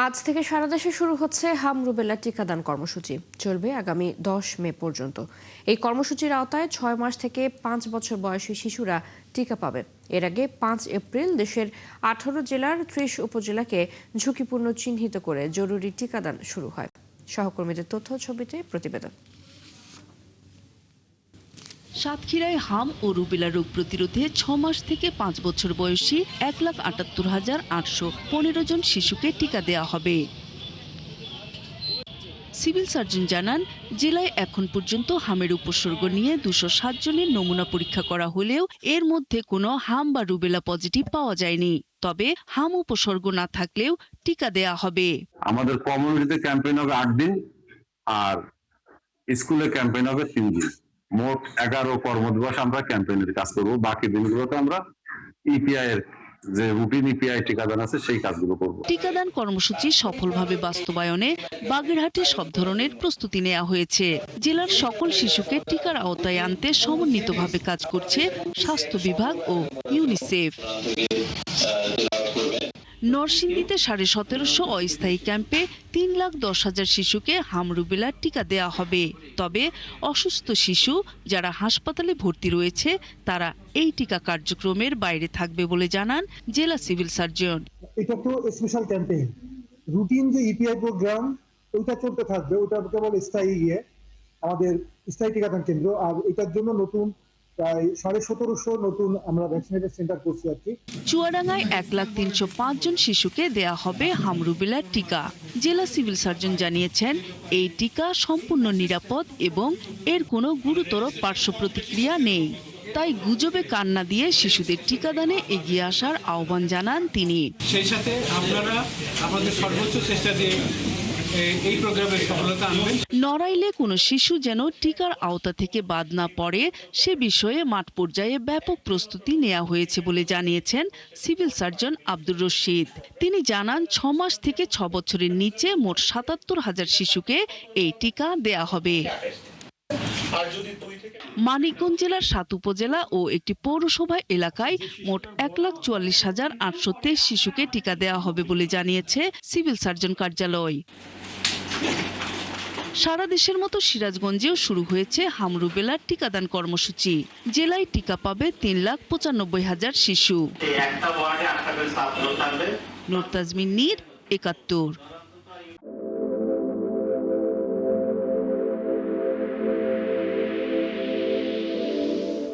আজ থেকে সারা দেশে শুরু হচ্ছে হাম রুবেলা টিকাদান কর্মসূচি। চলবে আগামী ১০ মে পর্যন্ত। এই কর্মসূচির আওতায় ৬ মাস থেকে ৫ বছর বয়সী শিশুরা টিকা পাবে। এর আগে ৫ এপ্রিল দেশের ১৮ জেলার ৩০ উপজেলাকে ঝুঁকিপূর্ণ চিহ্নিত করে জরুরি টিকাদান শুরু হয়। সহকর্মীদের তথ্য ছবিতে প্রতিবেদন। সাতক্ষীরায় হাম ও রুবেলা রোগ প্রতিরোধে ৬ মাস থেকে ৫ বছর বয়সী ১,৭৮,৮১৫ জন শিশুকে টিকা দেওয়া হবে। সিভিল সার্জন জানান, জেলায় এখন পর্যন্ত হামের উপসর্গ নিয়ে ২০৭ জনের নমুনা পরীক্ষা করা হলেও এর মধ্যে কোনো হাম বা রুবেলা পজিটিভ পাওয়া যায়নি। তবে হাম উপসর্গ না থাকলেও টিকা দেয়া হবে। আমাদের কমিউনিটিতে ক্যাম্পেইন হবে ৮ দিন আর স্কুলে ক্যাম্পেইন হবে ৩ দিন। মোট ১১ কর্মদিবস আমরা ক্যাম্পেইনের কাজ করব। বাকি দিনগুলোতে আমরা ইপিআই এর যে রুটিন ইপিআই টিকাদান আছে সেই কাজগুলো করব। টিকাদান কর্মসূচি সফলভাবে বাস্তবায়নে বাগেরহাটে সব ধরনের প্রস্তুতি নেওয়া হয়েছে। জেলার সকল শিশুকে টিকার আওতায় আনতে সমন্বিতভাবে কাজ করছে স্বাস্থ্য বিভাগ ও ইউনিসেফ। নরসিংদীতে ১৭৫০ অস্থায়ী ক্যাম্পে ৩,১০,০০০ শিশুকে হাম রুবেলার টিকা দেওয়া হবে। তবে অসুস্থ শিশু যারা হাসপাতালে ভর্তি রয়েছে তারা এই টিকা কার্যক্রমের বাইরে থাকবে বলে জানান জেলা সিভিল সার্জন। এটা তো স্পেশাল ক্যাম্পেইন, রুটিন যে ইপিআই প্রোগ্রাম ওইটা চলতে থাকবে। ওটা কেবল স্থায়ী আমাদের স্থায়ী টিকাদান কেন্দ্র। আর এটার জন্য নতুন প্রায় ১৭৫০ নতুন আমরা ভ্যাকসিনেশন সেন্টার করছি আর কি। চুয়াডাঙ্গায় ১,৩০৫ জন শিশুকে দেয়া হবে হাম রুবেলার টিকা। জেলা সিভিল সার্জন জানিয়েছেন, এই টিকা সম্পূর্ণ নিরাপদ এবং এর কোনো গুরুতর পার্শ্ব প্রতিক্রিয়া নেই। তাই গুজবে কান না দিয়ে শিশুদের টিকাদানে এগিয়ে আসার আহ্বান জানান তিনি। সেই সাথে আপনারা আমাদের সর্বোচ্চ চেষ্টা দিয়ে এই প্রোগ্রামের সফলতা আনবেন। নড়াইলে কোনো শিশু যেন টিকার আওতা থেকে বাদ না পড়ে সে বিষয়ে মাঠ পর্যায়ে ব্যাপক প্রস্তুতি নেওয়া হয়েছে বলে জানিয়েছেন সিভিল সার্জন আব্দুর রশিদ। তিনি জানান, ৬ মাস থেকে ৬ বছরের নিচে মোট ৭৭,০০০ শিশুকে এই টিকা দেয়া হবে। মানিকগঞ্জ জেলার ৭ উপজেলা ও একটি পৌরসভা এলাকায় মোট ১,৪৪,৮২৩ শিশুকে টিকা দেওয়া হবে বলে জানিয়েছে সিভিল সার্জন কার্যালয়। সারা দেশের মতো সিরাজগঞ্জেও শুরু হয়েছে হাম রুবেলার টিকাদান কর্মসূচি। জেলায় টিকা পাবে ৩,৯৫,০০০ শিশু। নূর তাজমিন নীর, ৭১।